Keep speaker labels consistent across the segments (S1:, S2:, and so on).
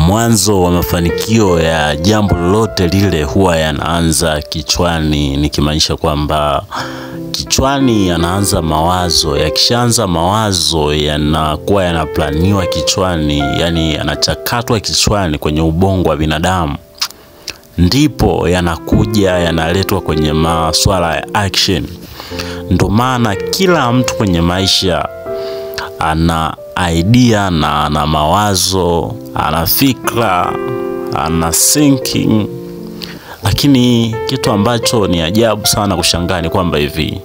S1: Mwanzo wa mafanikio ya jambo lolote lile huwa yanaanza kichwani, nikimaanisha kwamba kichwani yanaanza mawazo. Yakishaanza mawazo yanakuwa yanaplaniwa kichwani, yani yanachakatwa kichwani kwenye ubongo wa binadamu. Ndipo yanakuja yanaletwa kwenye masuala ya action. Ndio maana kila mtu kwenye maisha ana idea na ana mawazo, ana fikra, ana thinking. Lakini kitu ambacho ni ajabu sana kushangaa ni kwamba hivi,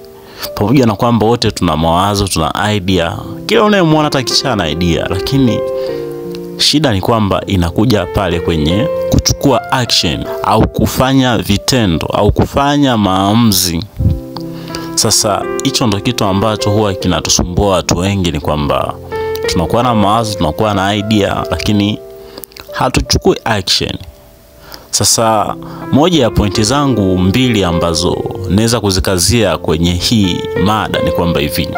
S1: pamoja na kwamba wote tuna mawazo, tuna idea, kila unayemwona hata kichana idea, lakini shida ni kwamba inakuja pale kwenye kuchukua action au kufanya vitendo au kufanya maamuzi. Sasa hicho ndo kitu ambacho huwa kinatusumbua watu wengi, ni kwamba tunakuwa na mawazo, tunakuwa na idea, lakini hatuchukui action. Sasa moja ya pointi zangu mbili ambazo naweza kuzikazia kwenye hii mada ni kwamba hivi,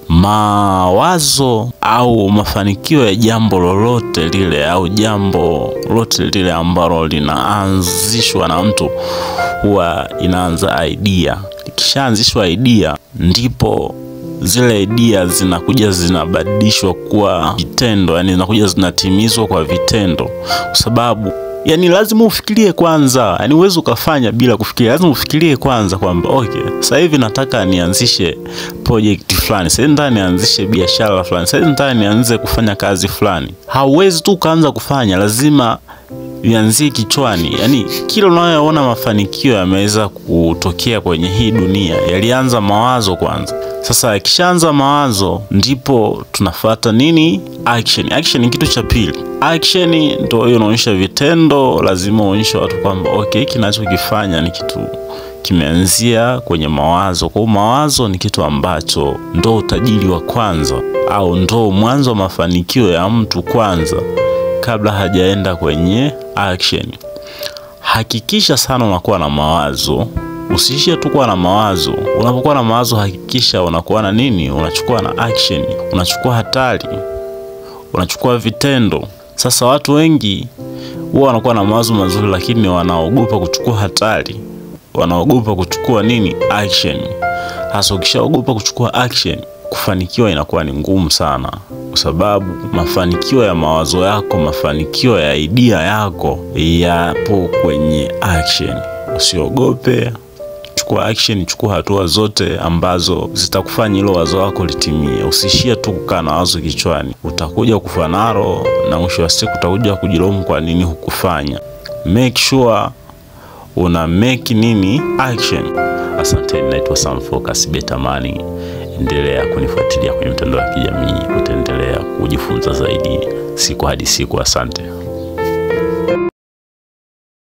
S1: mawazo au mafanikio ya jambo lolote lile au jambo lolote lile ambalo linaanzishwa na mtu huwa inaanza idea. Ikishaanzishwa idea, ndipo zile idea zinakuja zinabadilishwa kuwa vitendo, yani zinakuja zinatimizwa kwa vitendo. Kwa sababu yani lazima ufikirie kwanza, yani uwezo ukafanya bila kufikiria. Lazima ufikirie kwanza kwamba okay, sasa hivi nataka nianzishe project fulani, sasa nataka nianzishe biashara fulani, sasa nataka nianze kufanya kazi fulani. Hauwezi tu kaanza kufanya, lazima vianzie kichwani. Yani kila unayoona mafanikio yameweza kutokea kwenye hii dunia yalianza mawazo kwanza. Sasa yakishaanza mawazo, ndipo tunafuata nini? Action. Action ni kitu cha pili. Action ndio hiyo inaonyesha vitendo. Lazima uonyeshe watu kwamba okay, hiki ninachokifanya ni kitu kimeanzia kwenye mawazo. Kwa mawazo ni kitu ambacho ndio utajiri wa kwanza, au ndio mwanzo wa mafanikio ya mtu kwanza kabla hajaenda kwenye action. Hakikisha sana unakuwa na mawazo. Usiishie tu kuwa na mawazo. Unapokuwa na mawazo, hakikisha unakuwa na nini? Unachukua na action, unachukua hatari, unachukua vitendo. Sasa watu wengi huwa wanakuwa na mawazo mazuri, lakini wanaogopa kuchukua hatari, wanaogopa kuchukua nini? Action. Hasa ukishaogopa kuchukua action, kufanikiwa inakuwa ni ngumu sana, kwa sababu mafanikio ya mawazo yako, mafanikio ya idea yako yapo kwenye action. Usiogope, chukua action, chukua hatua zote ambazo zitakufanya hilo wazo lako litimie. Usishie tu kukaa na wazo kichwani, utakuja kufa nalo na mwisho wa siku utakuja kujilaumu kwa nini hukufanya. Make sure una make nini? Action. Asante, naitwa Sam Focus Betamani. Endelea kunifuatilia kwenye mitandao ya kijamii, utaendelea kujifunza zaidi siku hadi siku. Asante.